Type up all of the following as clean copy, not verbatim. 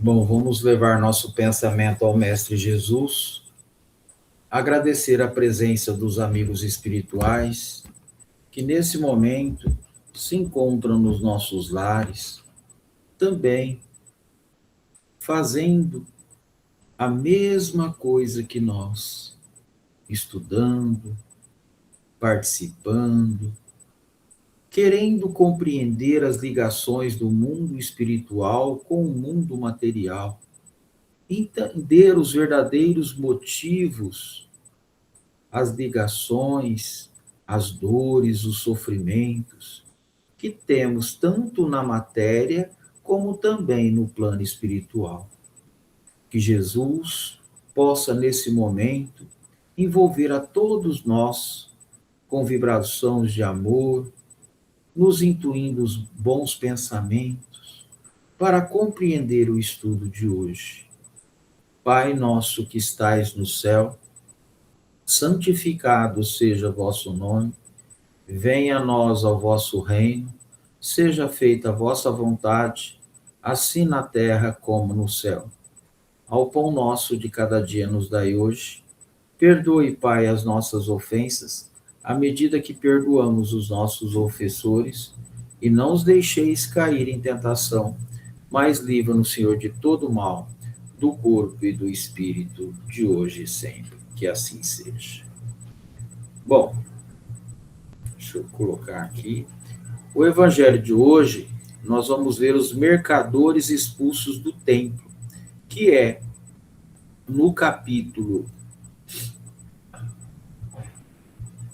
Bom, vamos levar nosso pensamento ao Mestre Jesus, agradecer a presença dos amigos espirituais que nesse momento se encontram nos nossos lares, também fazendo a mesma coisa que nós, estudando, participando, querendo compreender as ligações do mundo espiritual com o mundo material, entender os verdadeiros motivos, as ligações, as dores, os sofrimentos que temos tanto na matéria como também no plano espiritual. Que Jesus possa, nesse momento, envolver a todos nós com vibrações de amor, nos intuindo os bons pensamentos para compreender o estudo de hoje. Pai nosso que estais no céu, santificado seja vosso nome, venha a nós ao vosso reino, seja feita a vossa vontade, assim na terra como no céu. Ao pão nosso de cada dia nos dai hoje. Perdoe, Pai, as nossas ofensas, à medida que perdoamos os nossos ofensores, e não os deixeis cair em tentação, mas livra-nos, Senhor, de todo mal, do corpo e do espírito, de hoje e sempre. Que assim seja. Bom, deixa eu colocar aqui. O evangelho de hoje, nós vamos ver os mercadores expulsos do templo, que é no capítulo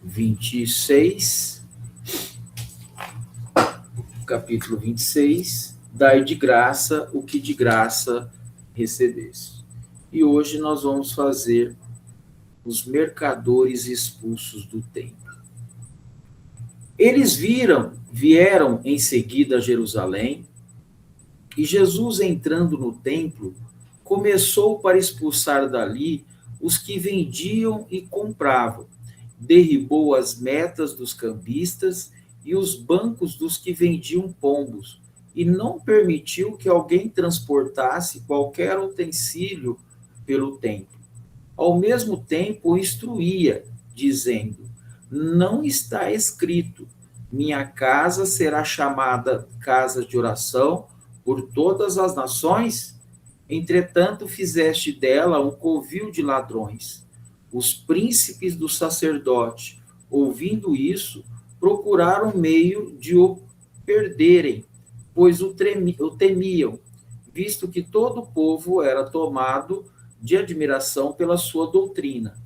26, dai de graça o que de graça recebeste. E hoje nós vamos fazer os mercadores expulsos do templo. Eles vieram em seguida a Jerusalém, e Jesus, entrando no templo, começou para expulsar dali os que vendiam e compravam. Derribou as metas dos cambistas e os bancos dos que vendiam pombos, e não permitiu que alguém transportasse qualquer utensílio pelo templo. Ao mesmo tempo, instruía, dizendo: não está escrito, minha casa será chamada casa de oração por todas as nações? Entretanto, fizeste dela um covil de ladrões. Os príncipes do sacerdote, ouvindo isso, procuraram meio de o perderem, pois o temiam, visto que todo o povo era tomado de admiração pela sua doutrina.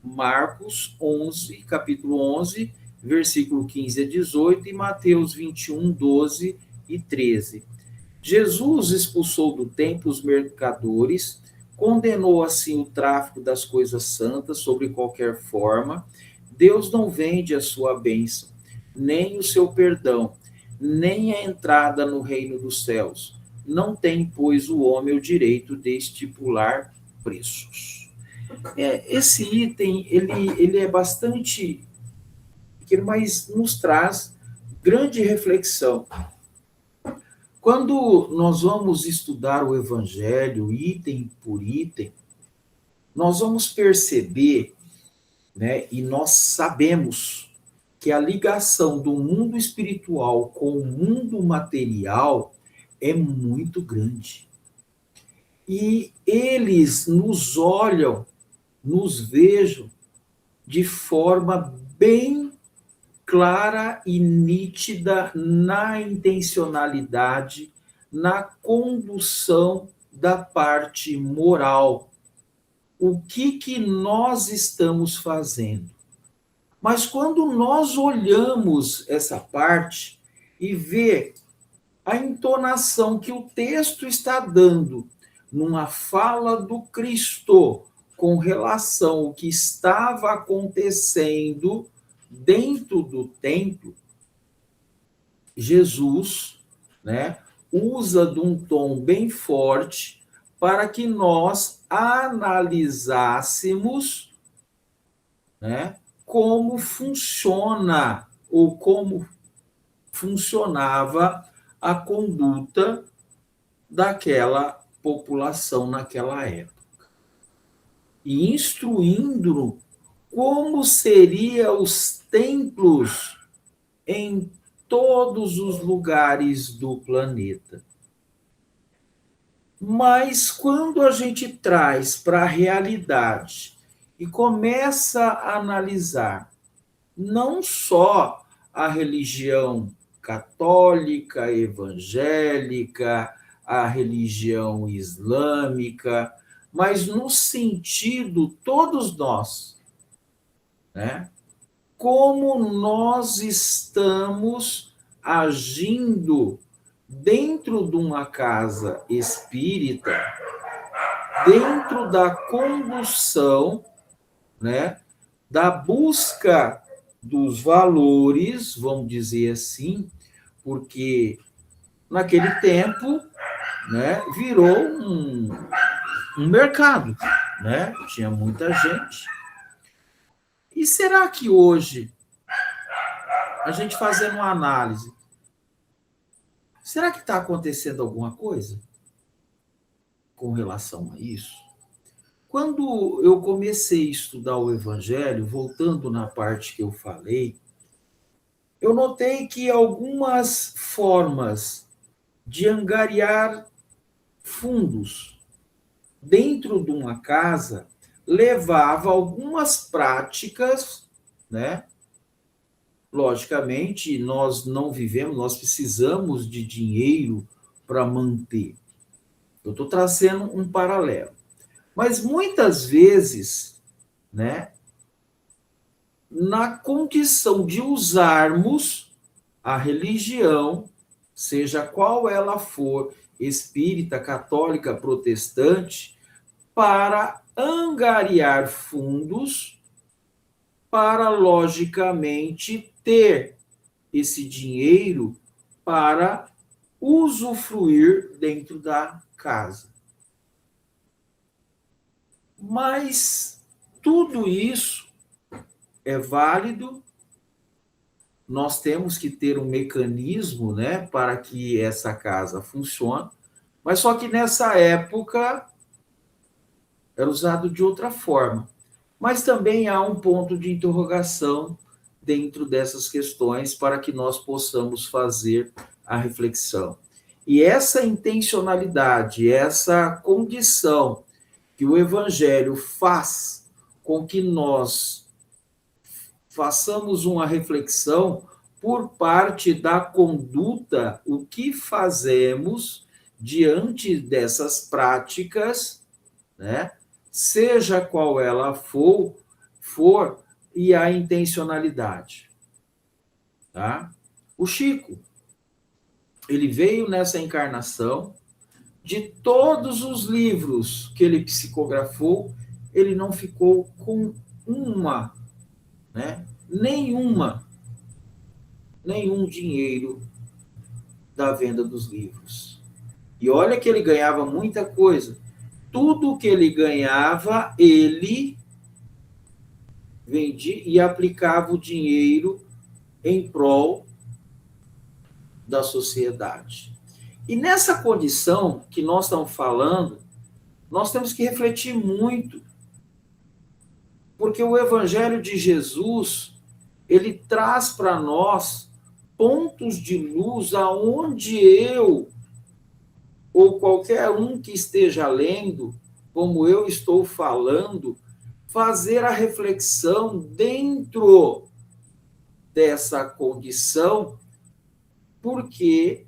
Marcos 11, capítulo 11, versículo 15 a 18, e Mateus 21, 12 e 13. Jesus expulsou do templo os mercadores, condenou assim o tráfico das coisas santas sobre qualquer forma. Deus não vende a sua bênção, nem o seu perdão, nem a entrada no reino dos céus. Não tem, pois, o homem o direito de estipular preços. Esse item, ele é bastante, mas nos traz grande reflexão. Quando nós vamos estudar o Evangelho, item por item, nós vamos perceber, né, e nós sabemos que a ligação do mundo espiritual com o mundo material é muito grande. E eles nos olham, nos vejam de forma bem clara e nítida na intencionalidade, na condução da parte moral. O que nós estamos fazendo? Mas quando nós olhamos essa parte e vê a entonação que o texto está dando numa fala do Cristo com relação ao que estava acontecendo dentro do templo, Jesus, né, usa de um tom bem forte para que nós analisássemos, né, como funciona ou como funcionava a conduta daquela população naquela época e instruindo como seriam os templos em todos os lugares do planeta. Mas quando a gente traz para a realidade e começa a analisar não só a religião católica, evangélica, a religião islâmica, mas no sentido todos nós, né? Como nós estamos agindo dentro de uma casa espírita, dentro da condução, né, da busca dos valores, vamos dizer assim, porque naquele tempo, né, virou um mercado, né? Tinha muita gente. E será que hoje, a gente fazendo uma análise, será que está acontecendo alguma coisa com relação a isso? Quando eu comecei a estudar o Evangelho, voltando na parte que eu falei, eu notei que algumas formas de angariar fundos dentro de uma casa levava algumas práticas, né? Logicamente, nós não vivemos, nós precisamos de dinheiro para manter. Eu estou trazendo um paralelo. Mas muitas vezes, né, na condição de usarmos a religião, seja qual ela for, espírita, católica, protestante, para angariar fundos, para, logicamente, ter esse dinheiro para usufruir dentro da casa. Mas tudo isso é válido, nós temos que ter um mecanismo, né, para que essa casa funcione, mas só que nessa época era usado de outra forma. Mas também há um ponto de interrogação dentro dessas questões para que nós possamos fazer a reflexão. E essa intencionalidade, essa condição que o Evangelho faz com que nós façamos uma reflexão por parte da conduta, o que fazemos diante dessas práticas, né? Seja qual ela for e a intencionalidade. Tá? O Chico, ele veio nessa encarnação, de todos os livros que ele psicografou, ele não ficou com uma, né? Nenhum dinheiro da venda dos livros. E olha que ele ganhava muita coisa. Tudo que ele ganhava, ele vendia e aplicava o dinheiro em prol da sociedade. E nessa condição que nós estamos falando, nós temos que refletir muito, porque o Evangelho de Jesus, ele traz para nós pontos de luz aonde eu, ou qualquer um que esteja lendo, como eu estou falando, fazer a reflexão dentro dessa condição, porque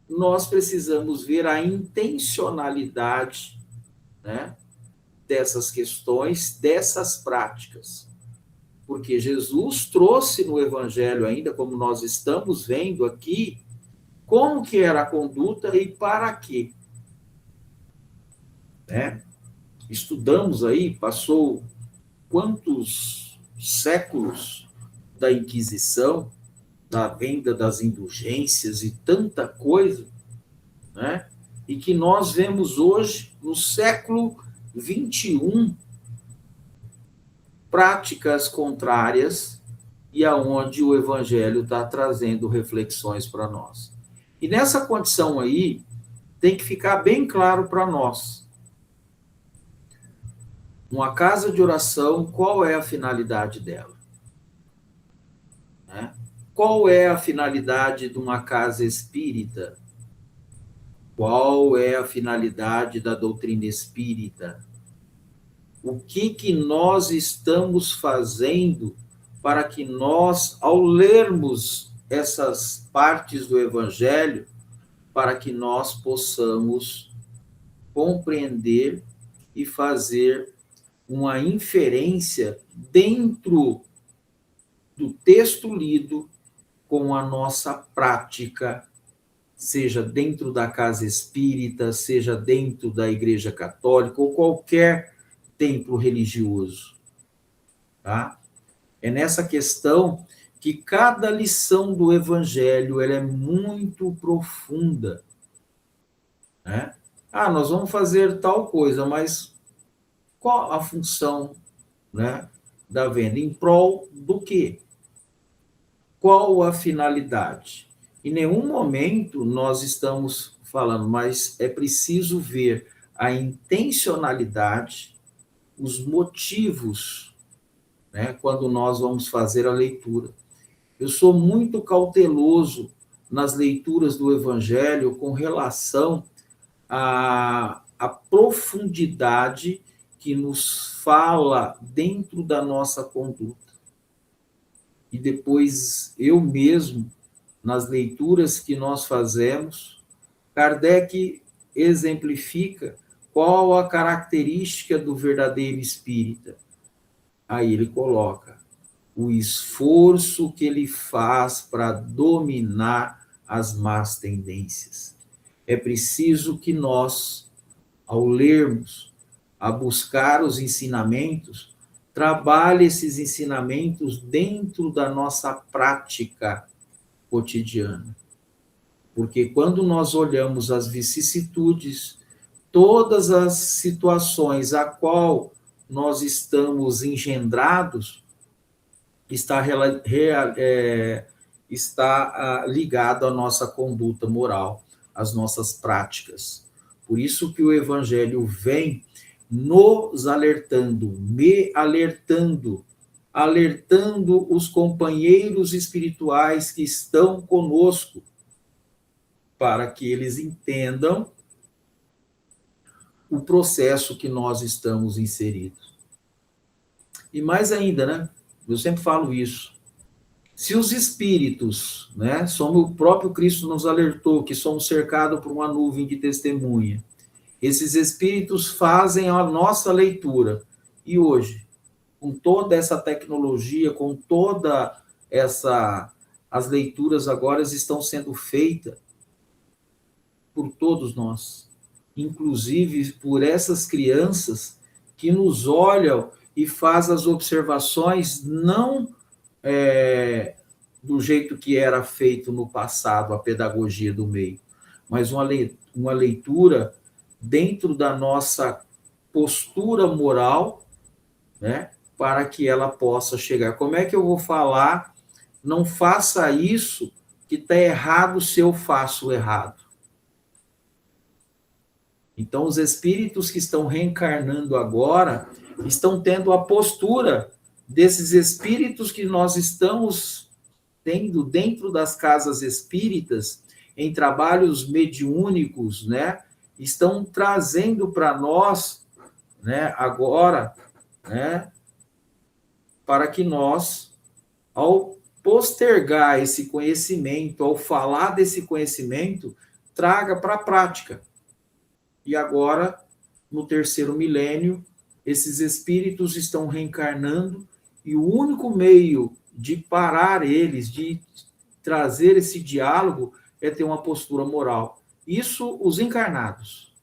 nós precisamos ver a intencionalidade, né, dessas questões, dessas práticas. Porque Jesus trouxe no Evangelho ainda, como nós estamos vendo aqui, como que era a conduta e para quê. Né? Estudamos aí, passou quantos séculos da Inquisição, da venda das indulgências e tanta coisa, né? E que nós vemos hoje, no século XXI, práticas contrárias e aonde o Evangelho está trazendo reflexões para nós. E nessa condição aí, tem que ficar bem claro para nós. Uma casa de oração, qual é a finalidade dela? Né? Qual é a finalidade de uma casa espírita? Qual é a finalidade da doutrina espírita? O que nós estamos fazendo para que nós, ao lermos essas partes do Evangelho, para que nós possamos compreender e fazer uma inferência dentro do texto lido com a nossa prática, seja dentro da casa espírita, seja dentro da Igreja Católica ou qualquer templo religioso, tá? É nessa questão que cada lição do Evangelho ela é muito profunda, né? Nós vamos fazer tal coisa, mas qual a função, né, da venda? Em prol do quê? Qual a finalidade? Em nenhum momento nós estamos falando, mas é preciso ver a intencionalidade, os motivos, né, quando nós vamos fazer a leitura. Eu sou muito cauteloso nas leituras do Evangelho com relação à profundidade que nos fala dentro da nossa conduta. E depois, eu mesmo, nas leituras que nós fazemos, Kardec exemplifica qual a característica do verdadeiro espírita. Aí ele coloca o esforço que ele faz para dominar as más tendências. É preciso que nós, ao lermos, a buscar os ensinamentos, trabalhe esses ensinamentos dentro da nossa prática cotidiana. Porque quando nós olhamos as vicissitudes, todas as situações a qual nós estamos engendrados, está ligado à nossa conduta moral, às nossas práticas. Por isso que o Evangelho vem nos alertando, me alertando, alertando os companheiros espirituais que estão conosco, para que eles entendam o processo que nós estamos inseridos. E mais ainda, né? Eu sempre falo isso. Se os espíritos, né, o próprio Cristo nos alertou que somos cercados por uma nuvem de testemunha, esses espíritos fazem a nossa leitura. E hoje, com toda essa tecnologia, com toda essa... As leituras agora estão sendo feitas por todos nós, inclusive por essas crianças que nos olham e fazem as observações não do jeito que era feito no passado, a pedagogia do meio, mas uma leitura dentro da nossa postura moral, né, para que ela possa chegar. Como é que eu vou falar? Não faça isso, que está errado se eu faço errado. Então, os espíritos que estão reencarnando agora estão tendo a postura desses espíritos que nós estamos tendo dentro das casas espíritas, em trabalhos mediúnicos, né? Estão trazendo para nós, né, agora, né, para que nós, ao postergar esse conhecimento, ao falar desse conhecimento, traga para a prática. E agora, no terceiro milênio, esses espíritos estão reencarnando e o único meio de parar eles, de trazer esse diálogo, é ter uma postura moral. Isso, os encarnados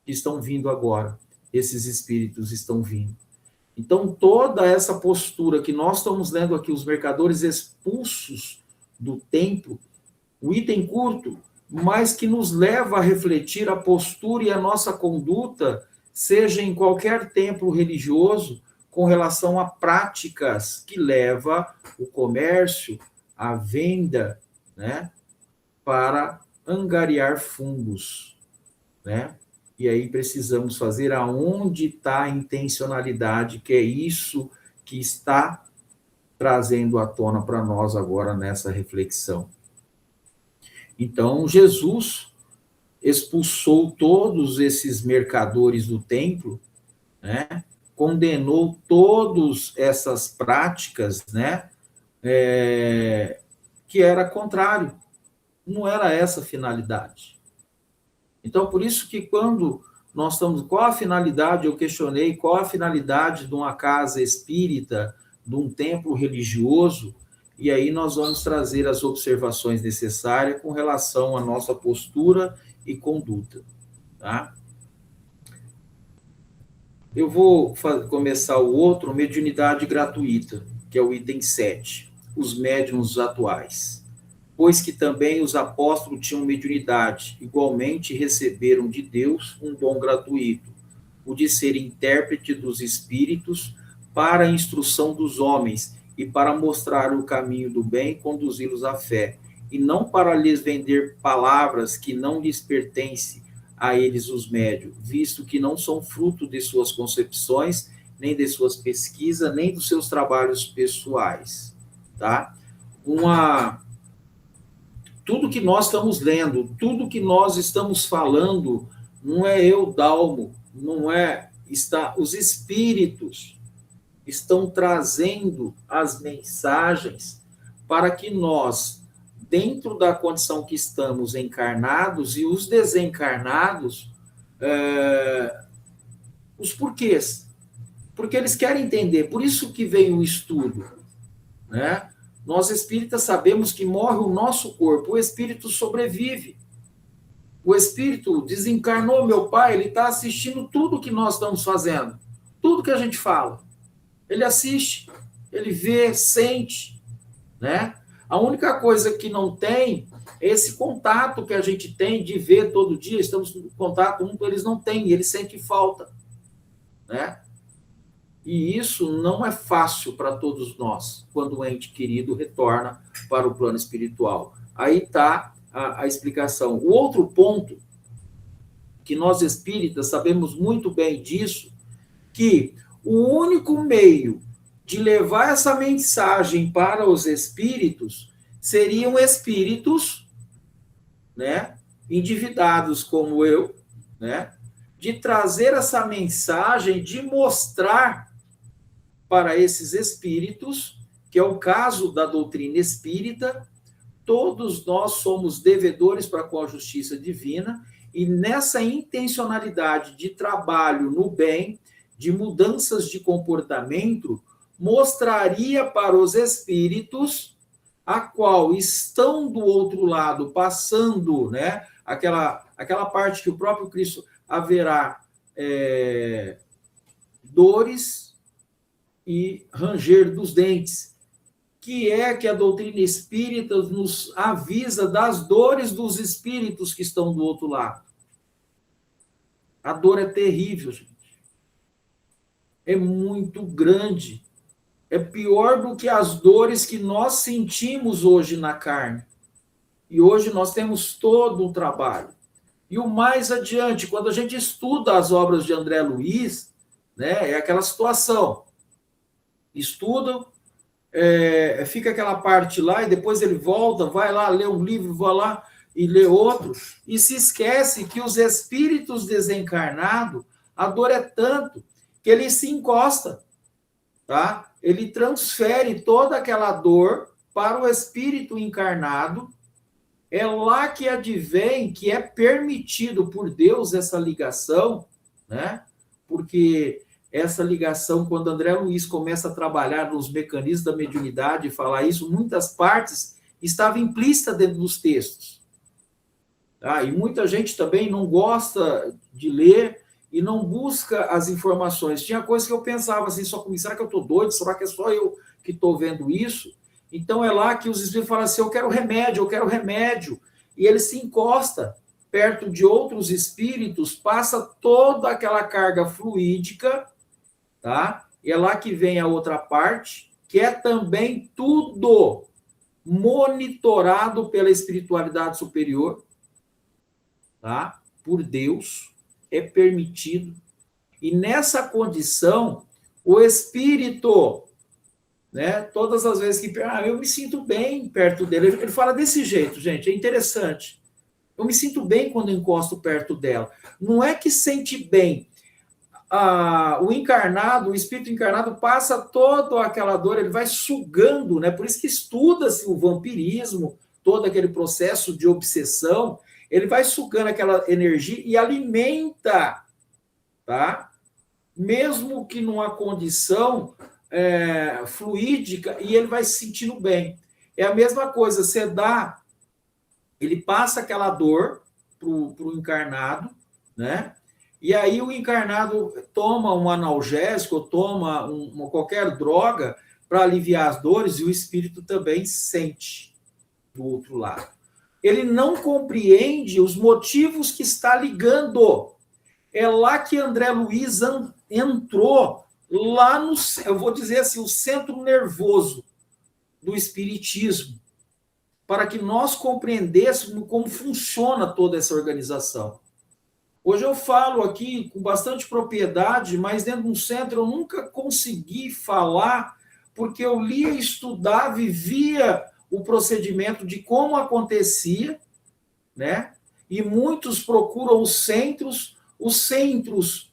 que estão vindo agora, esses espíritos estão vindo. Então, toda essa postura que nós estamos lendo aqui, os mercadores expulsos do templo, o item curto, mas que nos leva a refletir a postura e a nossa conduta, seja em qualquer templo religioso, com relação a práticas que leva o comércio, a venda, né, para angariar fundos, né? E aí precisamos fazer aonde está a intencionalidade, que é isso que está trazendo à tona para nós agora nessa reflexão. Então, Jesus expulsou todos esses mercadores do templo, né? Condenou todas essas práticas, né? Que era contrário, não era essa a finalidade. Então, por isso que quando nós estamos, qual a finalidade, eu questionei, qual a finalidade de uma casa espírita, de um templo religioso, e aí nós vamos trazer as observações necessárias com relação à nossa postura e conduta, tá? Eu vou começar o outro, mediunidade gratuita, que é o item 7, os médiuns atuais. Pois que também os apóstolos tinham mediunidade, igualmente receberam de Deus um dom gratuito, o de ser intérprete dos espíritos para a instrução dos homens e para mostrar o caminho do bem e conduzi-los à fé, e não para lhes vender palavras que não lhes pertencem a eles os médios, visto que não são fruto de suas concepções, nem de suas pesquisas, nem dos seus trabalhos pessoais, tá? Tudo que nós estamos lendo, tudo que nós estamos falando, não é eu, Dalmo, não é, os espíritos estão trazendo as mensagens para que nós, dentro da condição que estamos encarnados, e os desencarnados, os porquês. Porque eles querem entender, por isso que vem o estudo, né? Nós espíritas sabemos que morre o nosso corpo, o espírito sobrevive. O espírito desencarnou, meu pai, ele está assistindo tudo que nós estamos fazendo, tudo que a gente fala. Ele assiste, ele vê, sente, né? A única coisa que não tem é esse contato que a gente tem de ver todo dia, estamos em contato, eles não têm, eles sentem falta, né? E isso não é fácil para todos nós, quando o ente querido retorna para o plano espiritual. Aí está a explicação. O outro ponto, que nós espíritas sabemos muito bem disso, que o único meio de levar essa mensagem para os espíritos seriam espíritos, né, endividados como eu, né, de trazer essa mensagem, de mostrar para esses espíritos, que é o caso da doutrina espírita, todos nós somos devedores para com a justiça divina, e nessa intencionalidade de trabalho no bem, de mudanças de comportamento, mostraria para os espíritos a qual estão do outro lado, passando, né, aquela parte que o próprio Cristo haverá dores e ranger dos dentes, que é que a doutrina espírita nos avisa das dores dos espíritos que estão do outro lado. A dor é terrível, gente. É muito grande. É pior do que as dores que nós sentimos hoje na carne. E hoje nós temos todo um trabalho. E o mais adiante, quando a gente estuda as obras de André Luiz, né, é aquela situação. Estudam, fica aquela parte lá, e depois ele volta, vai lá ler um livro, vai lá e lê outro, e se esquece que os espíritos desencarnados, a dor é tanto que ele se encosta, tá? Ele transfere toda aquela dor para o espírito encarnado. É lá que advém que é permitido por Deus essa ligação, né? Porque essa ligação, quando André Luiz começa a trabalhar nos mecanismos da mediunidade e falar isso, muitas partes estavam implícitas dentro dos textos. Tá? E muita gente também não gosta de ler e não busca as informações. Tinha coisas que eu pensava assim, só comigo, será que eu estou doido? Será que é só eu que estou vendo isso? Então é lá que os espíritos falam assim, eu quero remédio. E ele se encosta perto de outros espíritos, passa toda aquela carga fluídica, tá? E é lá que vem a outra parte, que é também tudo monitorado pela espiritualidade superior, tá? Por Deus, é permitido. E nessa condição, o espírito, né? Todas as vezes que eu me sinto bem perto dele, ele fala desse jeito, gente, é interessante. Eu me sinto bem quando encosto perto dela. Não é que sente bem. O encarnado, o espírito encarnado passa toda aquela dor, ele vai sugando, né? Por isso que estuda-se o vampirismo, todo aquele processo de obsessão, ele vai sugando aquela energia e alimenta, tá? Mesmo que numa condição fluídica, e ele vai se sentindo bem. É a mesma coisa, você dá, ele passa aquela dor para o encarnado, né? E aí o encarnado toma um analgésico, toma qualquer droga para aliviar as dores, e o espírito também sente do outro lado. Ele não compreende os motivos que está ligando. É lá que André Luiz entrou, lá no, eu vou dizer assim, o centro nervoso do espiritismo, para que nós compreendêssemos como funciona toda essa organização. Hoje eu falo aqui com bastante propriedade, mas dentro de um centro eu nunca consegui falar, porque eu lia, estudava, vivia o procedimento de como acontecia, né? E muitos procuram os centros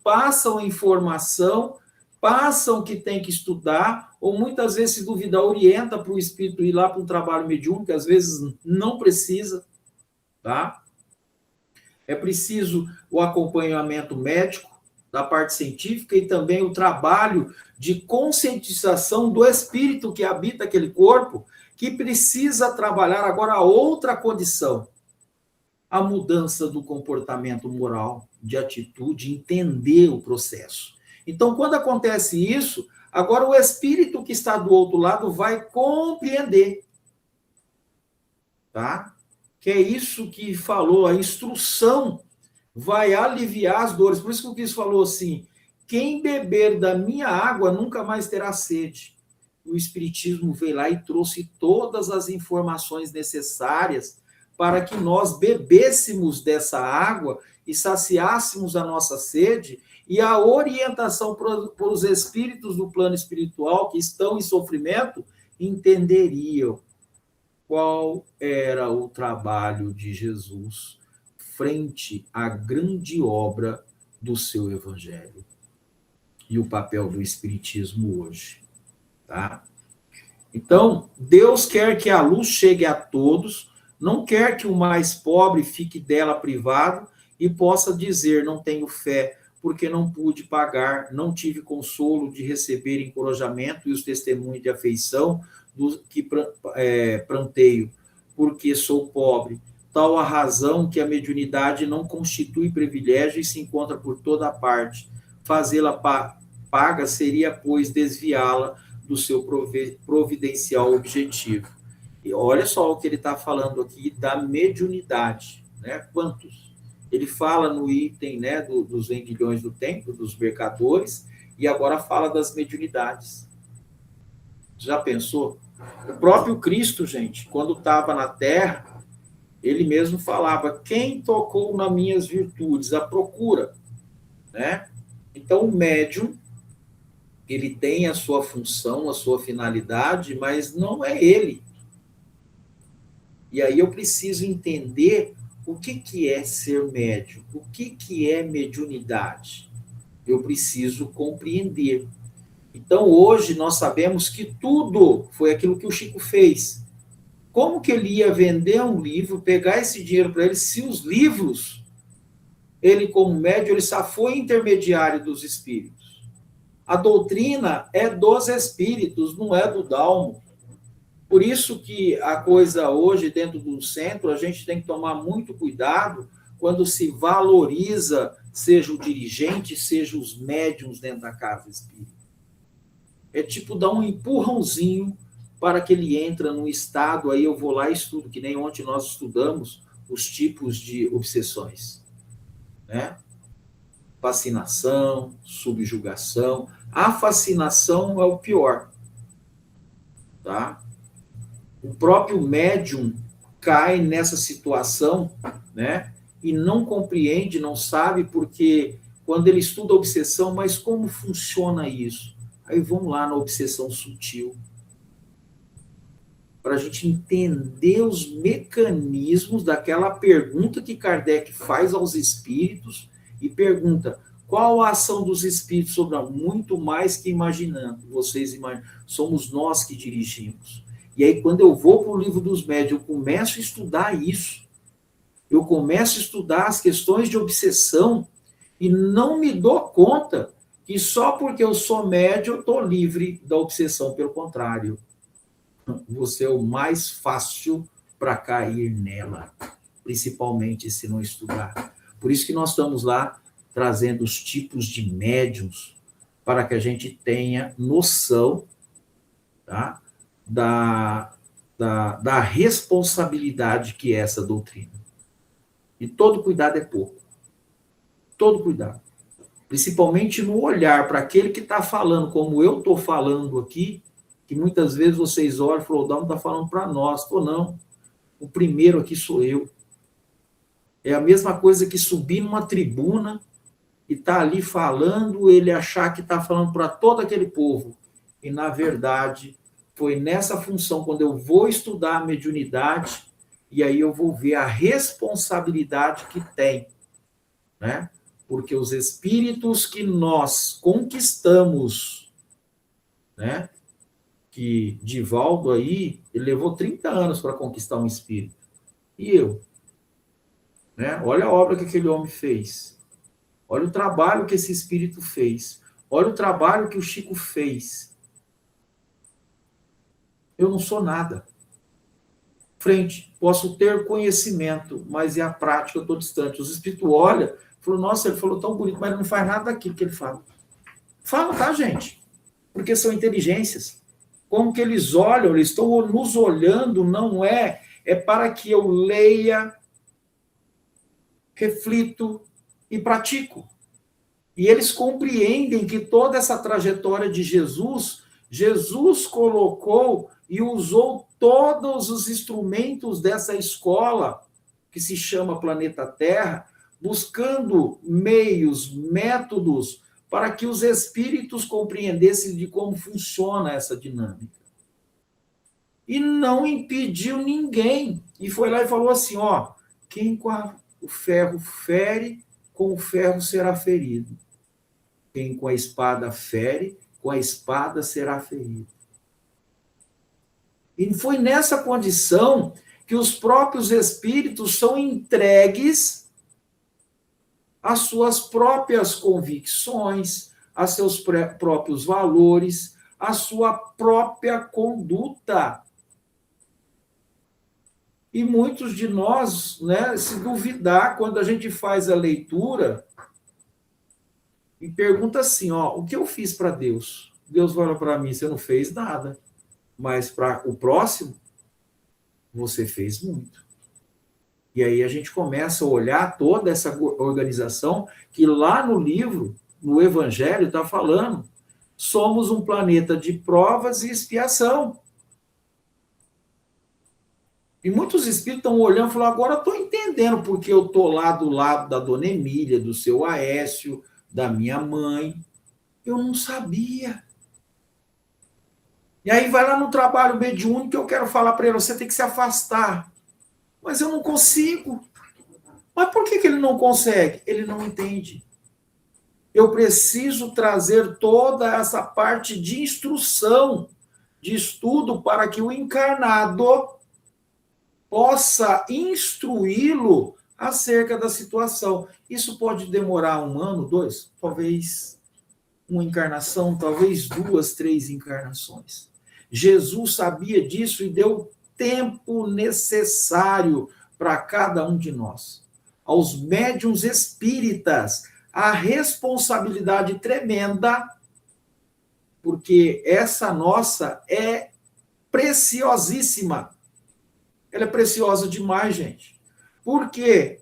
passam informação, passam que tem que estudar, ou muitas vezes, se duvidar, orienta para o espírito ir lá para um trabalho mediúnico, que às vezes não precisa, tá? É preciso o acompanhamento médico, da parte científica, e também o trabalho de conscientização do espírito que habita aquele corpo, que precisa trabalhar agora a outra condição, a mudança do comportamento moral, de atitude, entender o processo. Então, quando acontece isso, agora o espírito que está do outro lado vai compreender, tá? Que é isso que falou, a instrução vai aliviar as dores. Por isso que o Cristo falou assim: quem beber da minha água nunca mais terá sede. O Espiritismo veio lá e trouxe todas as informações necessárias para que nós bebêssemos dessa água e saciássemos a nossa sede, e a orientação para os espíritos do plano espiritual que estão em sofrimento entenderiam qual era o trabalho de Jesus frente à grande obra do seu evangelho e o papel do espiritismo hoje, tá? Então, Deus quer que a luz chegue a todos, não quer que o mais pobre fique dela privado e possa dizer: não tenho fé, porque não pude pagar, não tive consolo de receber encorajamento e os testemunhos de afeição do que pranteio, porque sou pobre. Tal a razão que a mediunidade não constitui privilégio e se encontra por toda parte. Fazê-la paga seria, pois, desviá-la do seu providencial objetivo. E olha só o que ele está falando aqui da mediunidade, né? Quantos? Ele fala no item, né, dos vendilhões do templo, dos mercadores, e agora fala das mediunidades. Já pensou? O próprio Cristo, gente, quando estava na Terra, ele mesmo falava: quem tocou nas minhas virtudes? A procura, né? Então, o médium, ele tem a sua função, a sua finalidade, mas não é ele. E aí eu preciso entender o que é ser médium, o que é mediunidade. Eu preciso compreender. Então, hoje, nós sabemos que tudo foi aquilo que o Chico fez. Como que ele ia vender um livro, pegar esse dinheiro para ele, se os livros, ele como médium, ele só foi intermediário dos espíritos. A doutrina é dos espíritos, não é do Dalmo. Por isso que a coisa hoje, dentro do centro, a gente tem que tomar muito cuidado quando se valoriza, seja o dirigente, seja os médiums dentro da casa espírita. É tipo dar um empurrãozinho para que ele entre num estado, aí eu vou lá e estudo, que nem ontem nós estudamos os tipos de obsessões, né? Fascinação, subjugação. A fascinação é o pior, tá? O próprio médium cai nessa situação, né? e não compreende, não sabe, porque quando ele estuda a obsessão, mas como funciona isso? Aí vamos lá na obsessão sutil, para a gente entender os mecanismos daquela pergunta que Kardec faz aos espíritos e pergunta: qual a ação dos espíritos sobre muito mais que imaginando? Vocês imaginam, somos nós que dirigimos. E aí, quando eu vou para o livro dos médiuns, eu começo a estudar isso. Eu começo a estudar as questões de obsessão e não me dou conta que só porque eu sou médium eu estou livre da obsessão. Pelo contrário, você é o mais fácil para cair nela, principalmente se não estudar. Por isso que nós estamos lá trazendo os tipos de médiums para que a gente tenha noção, tá, da responsabilidade que é essa doutrina. E todo cuidado é pouco. Todo cuidado. Principalmente no olhar para aquele que está falando, como eu estou falando aqui, que muitas vezes vocês olham e falam: o Dalmo está falando para nós. Estou não. O primeiro aqui sou eu. É a mesma coisa que subir numa tribuna e estar ali falando, ele achar que está falando para todo aquele povo. E, na verdade, foi nessa função, quando eu vou estudar a mediunidade, e aí eu vou ver a responsabilidade que tem, né? Porque os espíritos que nós conquistamos, né? Que Divaldo aí, ele levou 30 anos para conquistar um espírito. E eu? Né? Olha a obra que aquele homem fez. Olha o trabalho que esse espírito fez. Olha o trabalho que o Chico fez. Eu não sou nada. Frente, posso ter conhecimento, mas é a prática, eu estou distante. Os espíritos olham, falam: nossa, ele falou tão bonito, mas ele não faz nada daquilo que ele fala. Fala, tá, gente? Porque são inteligências. Como que eles olham, eles estão nos olhando, não é para que eu leia, reflito e pratico. E eles compreendem que toda essa trajetória de Jesus, Jesus colocou e usou todos os instrumentos dessa escola, que se chama Planeta Terra, buscando meios, métodos, para que os espíritos compreendessem de como funciona essa dinâmica. E não impediu ninguém. E foi lá e falou assim: ó, quem com o ferro fere, com o ferro será ferido. Quem com a espada fere, com a espada será ferido. E foi nessa condição que os próprios espíritos são entregues às suas próprias convicções, a seus próprios valores, à sua própria conduta. E muitos de nós, né, se duvidar, quando a gente faz a leitura e pergunta assim: ó, o que eu fiz para Deus? Deus vai olhar para mim: você não fez nada. Mas para o próximo, você fez muito. E aí a gente começa a olhar toda essa organização que lá no livro, no Evangelho, está falando: somos um planeta de provas e expiação. E muitos espíritos estão olhando e falando: agora estou entendendo porque eu estou lá do lado da dona Emília, do seu Aécio, da minha mãe. Eu não sabia. E aí vai lá no trabalho mediúnico que eu quero falar para ele: você tem que se afastar. Mas eu não consigo. Mas por que ele não consegue? Ele não entende. Eu preciso trazer toda essa parte de instrução, de estudo, para que o encarnado possa instruí-lo acerca da situação. Isso pode demorar 1 ano, 2, talvez uma encarnação, talvez 2, 3 encarnações. Jesus sabia disso e deu o tempo necessário para cada um de nós. Aos médiuns espíritas, a responsabilidade tremenda, porque essa nossa é preciosíssima. Ela é preciosa demais, gente. Porque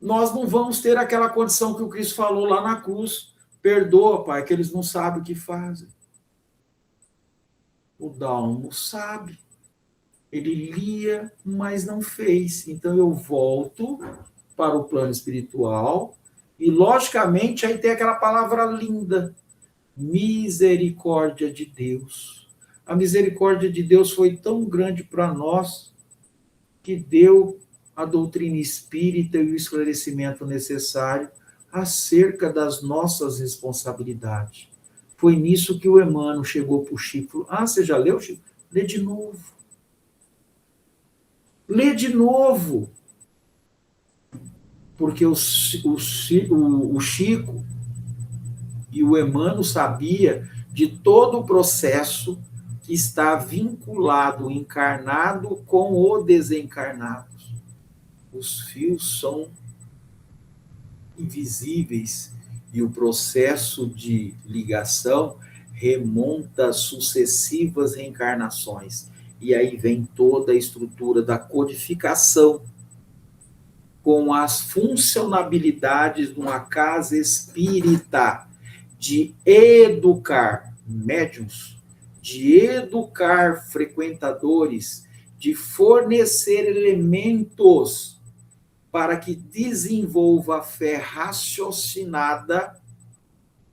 nós não vamos ter aquela condição que o Cristo falou lá na cruz: perdoa, Pai, que eles não sabem o que fazem. O Dalmo sabe. Ele lia, mas não fez. Então eu volto para o plano espiritual, e logicamente aí tem aquela palavra linda, misericórdia de Deus. A misericórdia de Deus foi tão grande para nós que deu a doutrina espírita e o esclarecimento necessário acerca das nossas responsabilidades. Foi nisso que o Emmanuel chegou para o Chico e falou: ah, você já leu, Chico? Lê de novo. Lê de novo. Porque o Chico e o Emmanuel sabia de todo o processo que está vinculado o encarnado com o desencarnado. Os fios são invisíveis e o processo de ligação remonta a sucessivas reencarnações. E aí vem toda a estrutura da codificação com as funcionalidades de uma casa espírita de educar médiuns, de educar frequentadores, de fornecer elementos para que desenvolva a fé raciocinada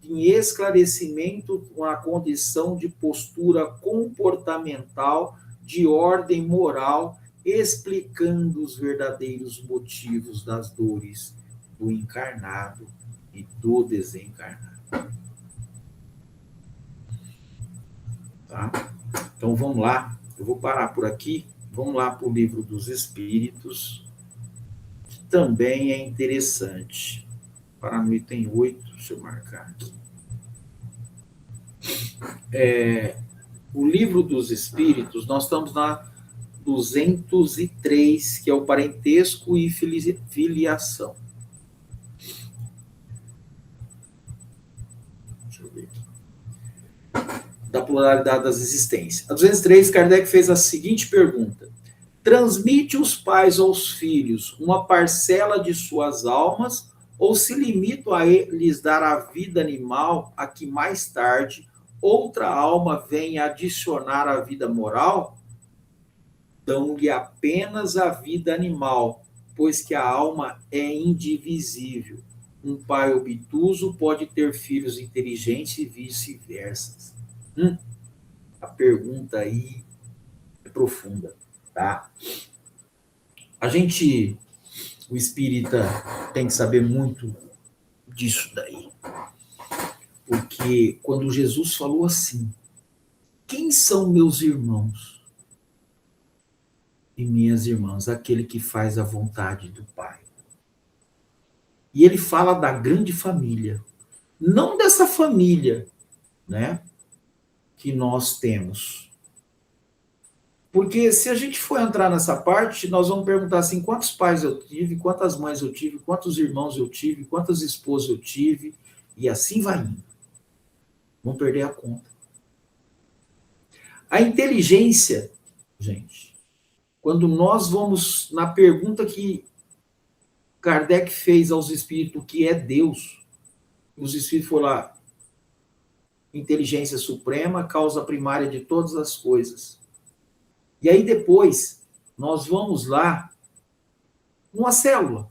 em esclarecimento com a condição de postura comportamental de ordem moral, explicando os verdadeiros motivos das dores do encarnado e do desencarnado. Tá? Então vamos lá, eu vou parar por aqui, vamos lá para o Livro dos Espíritos, que também é interessante. Para no item 8, deixa eu marcar aqui. O Livro dos Espíritos, nós estamos na 203, que é o parentesco e filiação. Deixa eu ver aqui. Da pluralidade das existências. A 203, Kardec fez a seguinte pergunta: transmite os pais aos filhos uma parcela de suas almas ou se limitam a lhes dar a vida animal a que mais tarde outra alma vem adicionar a vida moral? Dão-lhe apenas a vida animal, pois que a alma é indivisível. Um pai obtuso pode ter filhos inteligentes e vice-versa. A pergunta aí é profunda, tá? O espírita tem que saber muito disso daí. Porque quando Jesus falou assim: quem são meus irmãos e minhas irmãs? Aquele que faz a vontade do Pai. E ele fala da grande família, não dessa família, né, que nós temos. Porque se a gente for entrar nessa parte, nós vamos perguntar assim: quantos pais eu tive, quantas mães eu tive, quantos irmãos eu tive, quantas esposas eu tive, e assim vai indo. Vamos perder a conta. A inteligência, gente, quando nós vamos na pergunta que Kardec fez aos espíritos, o que é Deus, os espíritos foram lá: inteligência suprema, causa primária de todas as coisas. E aí depois, nós vamos lá, numa célula.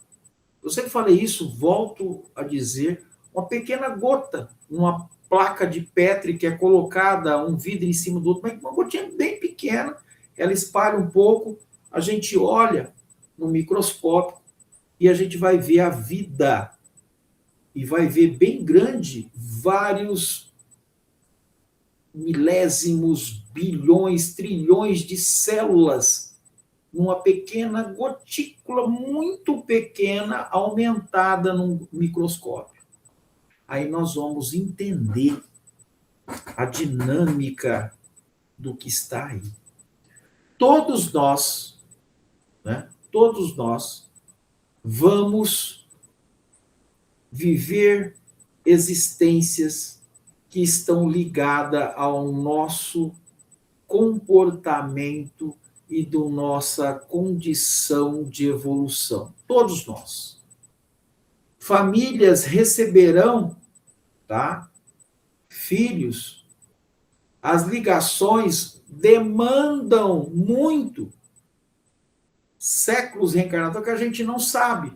Eu sempre falei isso, volto a dizer, uma pequena gota, uma placa de Petri que é colocada, um vidro em cima do outro, mas uma gotinha bem pequena, ela espalha um pouco, a gente olha no microscópio e a gente vai ver a vida. E vai ver bem grande vários milésimos, bilhões, trilhões de células numa pequena gotícula muito pequena, aumentada num microscópio. Aí nós vamos entender a dinâmica do que está aí. Todos nós, né? Todos nós vamos viver existências que estão ligadas ao nosso comportamento e da nossa condição de evolução. Todos nós. Famílias receberão, tá? Filhos. As ligações demandam muito séculos reencarnatórios que a gente não sabe.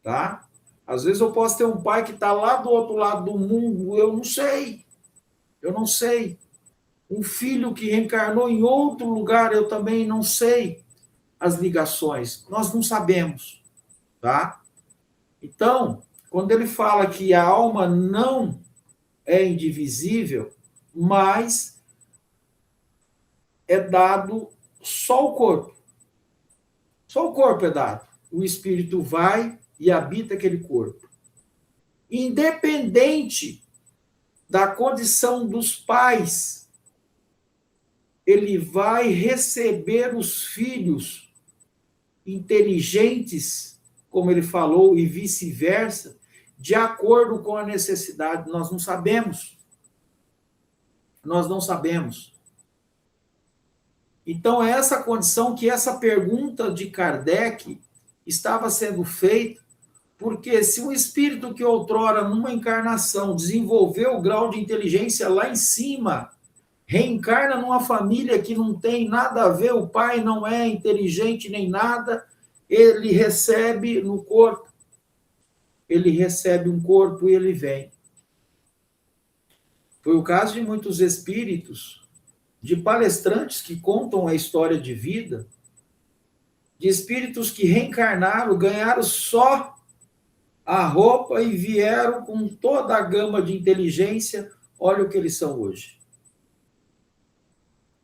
tá? Às vezes eu posso ter um pai que está lá do outro lado do mundo, eu não sei. Um filho que reencarnou em outro lugar, eu também não sei as ligações. Nós não sabemos, tá? Então, quando ele fala que a alma não é indivisível, mas é dado só o corpo. Só o corpo é dado. O espírito vai e habita aquele corpo. Independente da condição dos pais, ele vai receber os filhos inteligentes, como ele falou, e vice-versa, de acordo com a necessidade. Nós não sabemos. Nós não sabemos. Então, é essa condição que essa pergunta de Kardec estava sendo feita, porque se um espírito que outrora, numa encarnação, desenvolveu o grau de inteligência lá em cima, reencarna numa família que não tem nada a ver, o pai não é inteligente nem nada, ele recebe no corpo, ele recebe um corpo e ele vem. Foi o caso de muitos espíritos, de palestrantes que contam a história de vida, de espíritos que reencarnaram, ganharam só a roupa e vieram com toda a gama de inteligência, olha o que eles são hoje.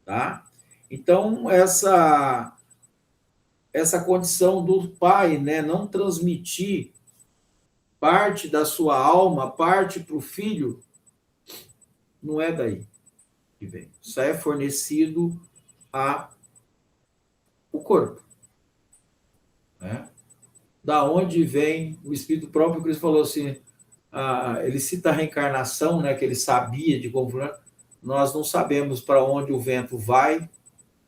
Tá? Então, essa condição do pai, né, não transmitir parte da sua alma, parte para o filho, não é daí que vem. Isso é fornecido o corpo. Né? Da onde vem o Espírito próprio, Cristo falou assim, ele cita a reencarnação, né, que ele sabia de como nós não sabemos para onde o vento vai,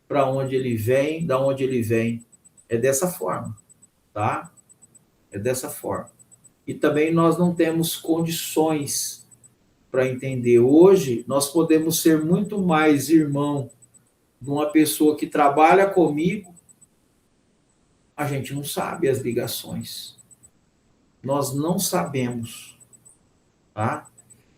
para onde ele vem, da onde ele vem. É dessa forma, tá? É dessa forma. E também nós não temos condições para entender. Hoje, nós podemos ser muito mais irmão de uma pessoa que trabalha comigo, a gente não sabe as ligações. Nós não sabemos, tá?